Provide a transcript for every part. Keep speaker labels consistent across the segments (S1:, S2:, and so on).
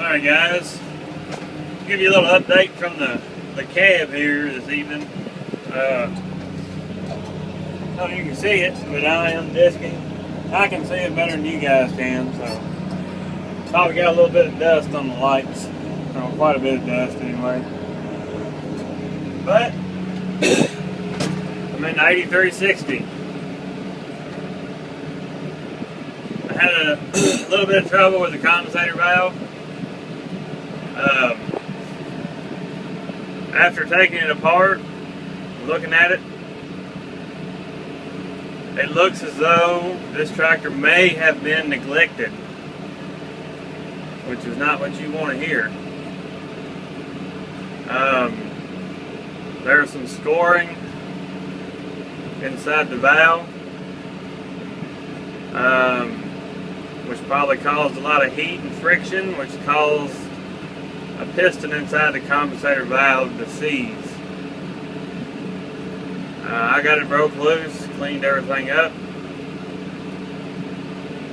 S1: Alright guys, give you a little update from the cab here this evening. Oh, you can see it, but I am disking. I can see it better than you guys can, so probably got a little bit of dust on the lights. Oh, quite a bit of dust anyway. But I'm in 8360. I had a little bit of trouble with the compensator valve. After taking it apart, looking at it, it looks as though this tractor may have been neglected, which is not what you want to hear. There's some scoring inside the valve, which probably caused a lot of heat and friction, which caused a piston inside the compensator valve to seize. I got it broke loose, cleaned everything up,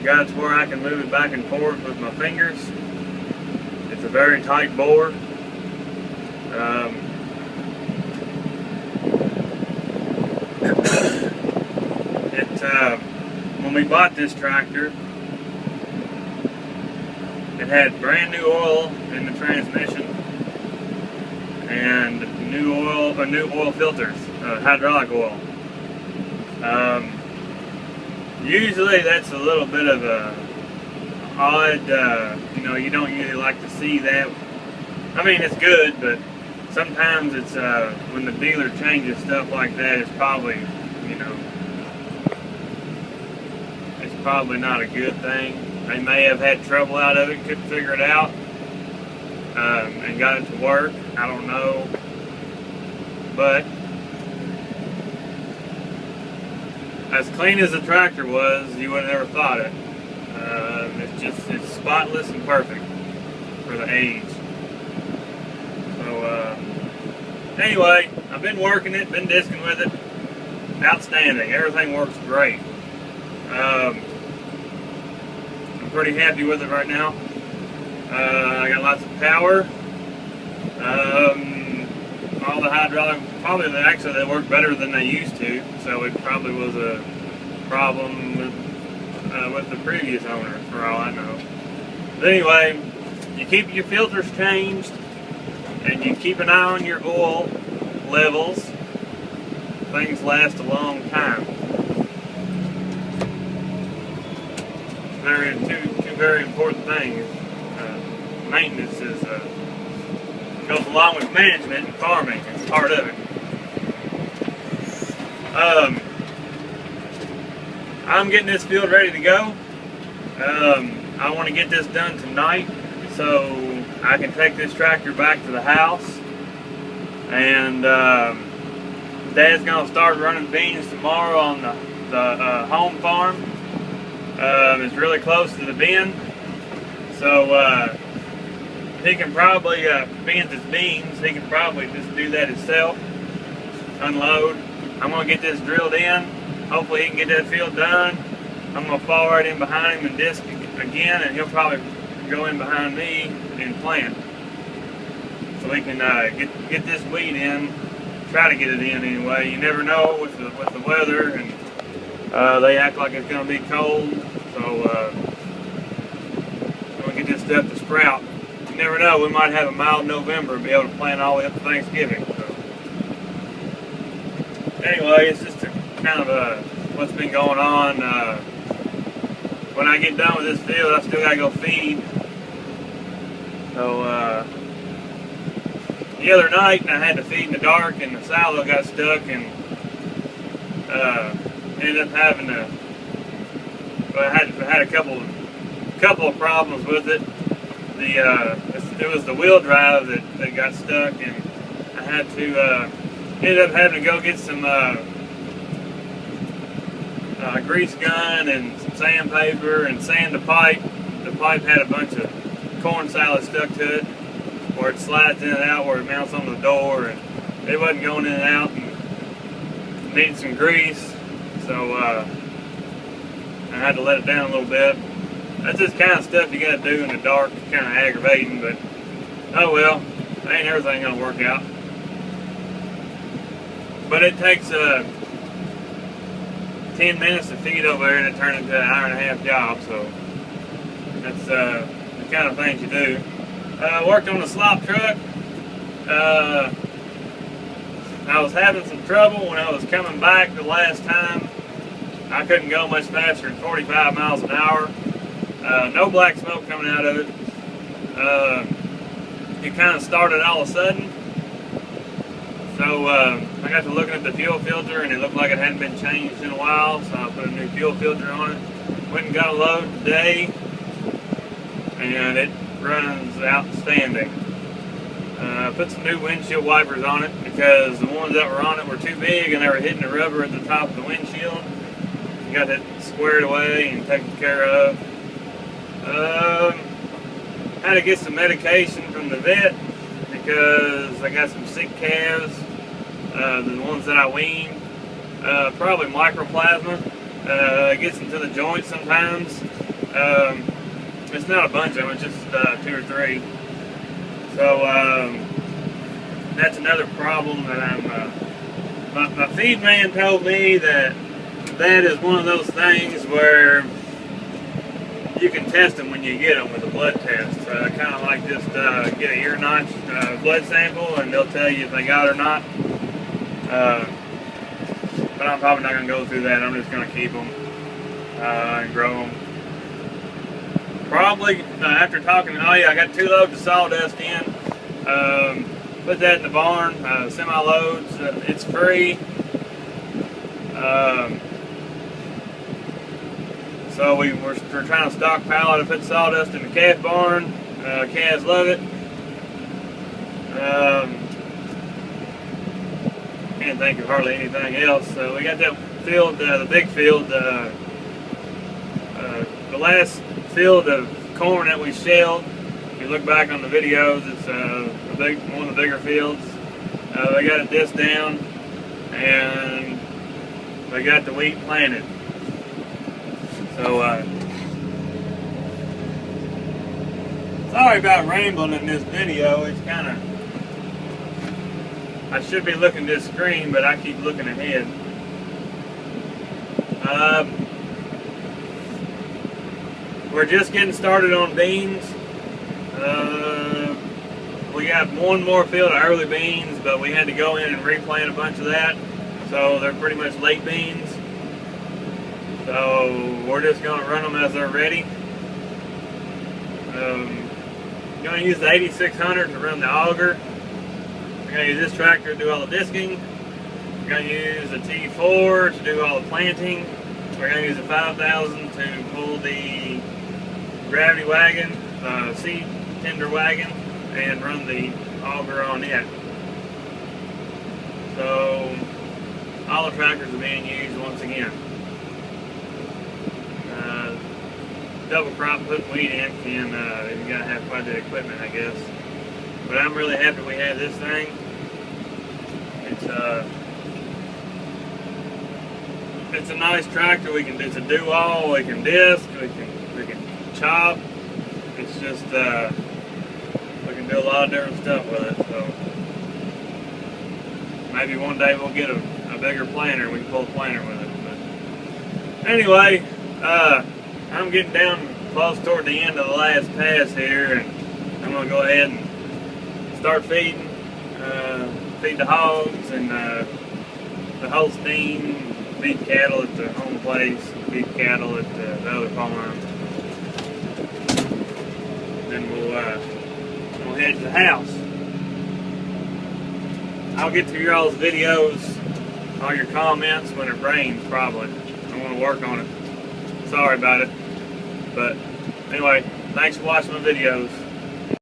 S1: got it to where I can move it back and forth with my fingers. It's a very tight bore. When we bought this tractor, it had brand new oil in the transmission and new oil filters, hydraulic oil. Usually that's a little bit of a odd, you don't usually like to see that. I mean, it's good, but sometimes it's when the dealer changes stuff like that, it's probably, it's probably not a good thing. They may have had trouble out of it, couldn't figure it out, and got it to work. I don't know. But as clean as the tractor was, you would have never thought it. It's spotless and perfect for the age. So anyway, I've been working it, been disking with it. Outstanding. Everything works great. I'm pretty happy with it right now. I got lots of power. All the hydraulic, actually they work better than they used to, so it probably was a problem with the previous owner, for all I know. But anyway, you keep your filters changed, and you keep an eye on your oil levels. Things last a long time. Two very important things. Maintenance goes along with management and farming. It's part of it. I'm getting this field ready to go. I want to get this done tonight so I can take this tractor back to the house. And Dad's going to start running beans tomorrow on the home farm. It's really close to the bin, so he can probably, being it's beans, he can probably just do that himself, unload. I'm going to get this drilled in. Hopefully he can get that field done. I'm going to fall right in behind him and disc again, and he'll probably go in behind me and plant. So we can get this weed in, try to get it in anyway. You never know with the weather, and they act like it's going to be cold, so I'm going to get this stuff to sprout. You never know, we might have a mild November and be able to plant all the way up to Thanksgiving. So anyway, it's just kind of what's been going on. When I get done with this field, I still got to go feed. So the other night, I had to feed in the dark, and the silo got stuck, and ended up having to. Well, I had a couple of problems with it. It was the wheel drive that got stuck, and I had to ended up having to go get some grease gun and some sandpaper and sand the pipe. The pipe had a bunch of corn salad stuck to it, where it slides in and out, where it mounts on the door, and it wasn't going in and out, and needed some grease. So I had to let it down a little bit. That's just kind of stuff you gotta do in the dark. Kind of aggravating, but oh well. Ain't everything gonna work out. But it takes 10 minutes to feed over there, and it turns into an hour-and-a-half job. So that's the kind of things you do. Worked on the slop truck. I was having some trouble when I was coming back the last time. I couldn't go much faster than 45 miles an hour. No black smoke coming out of it. It kind of started all of a sudden. So I got to looking at the fuel filter, and it looked like it hadn't been changed in a while, so I put a new fuel filter on it. Went and got a load today, and it runs outstanding. Put some new windshield wipers on it because the ones that were on it were too big and they were hitting the rubber at the top of the windshield. Got that squared away and taken care of. Had to get some medication from the vet because I got some sick calves, the ones that I weaned. Probably microplasma. It gets into the joints sometimes. It's not a bunch of them, it's just 2 or 3. So that's another problem that I'm. My feed man told me that is one of those things where you can test them when you get them with a blood test. Kind of like just get a ear notch blood sample, and they'll tell you if they got it or not. But I'm probably not going to go through that. I'm just going to keep them and grow them. Probably after talking to you, I got 2 loads of sawdust in. Put that in the barn, semi-loads. It's free. So we're trying to stockpile it to put sawdust in the calf barn. Calves love it. Can't think of hardly anything else. So we got that field, the big field, the last field of corn that we shelled. If you look back on the videos, it's one of the bigger fields. They got it disced down, and they got the wheat planted. So sorry about rambling in this video. It's kind of, I should be looking at this screen, but I keep looking ahead. We're just getting started on beans. We got one more field of early beans, but we had to go in and replant a bunch of that. So they're pretty much late beans. So we're just going to run them as they're ready. Going to use the 8600 to run the auger. We're going to use this tractor to do all the disking. We're going to use a T4 to do all the planting. We're going to use a 5000 to pull the gravity wagon, seed tender wagon, and run the auger on it. So all the tractors are being used once again. Double crop putting wheat in, and you gotta have quite a bit of equipment, I guess. But I'm really happy we have this thing. It's a nice tractor. It's a do-all. We can disc. We can chop. It's just we can do a lot of different stuff with it. So maybe one day we'll get a bigger planter. We can pull a planter with it. But anyway, I'm getting down close toward the end of the last pass here, and I'm going to go ahead and start feeding. Feed the hogs and the Holstein, feed cattle at the home place, feed cattle at the other farm. Then we'll head to the house. I'll get to your all's videos, all your comments when it rains, probably. I want to work on it. Sorry about it. But anyway, thanks for watching my videos.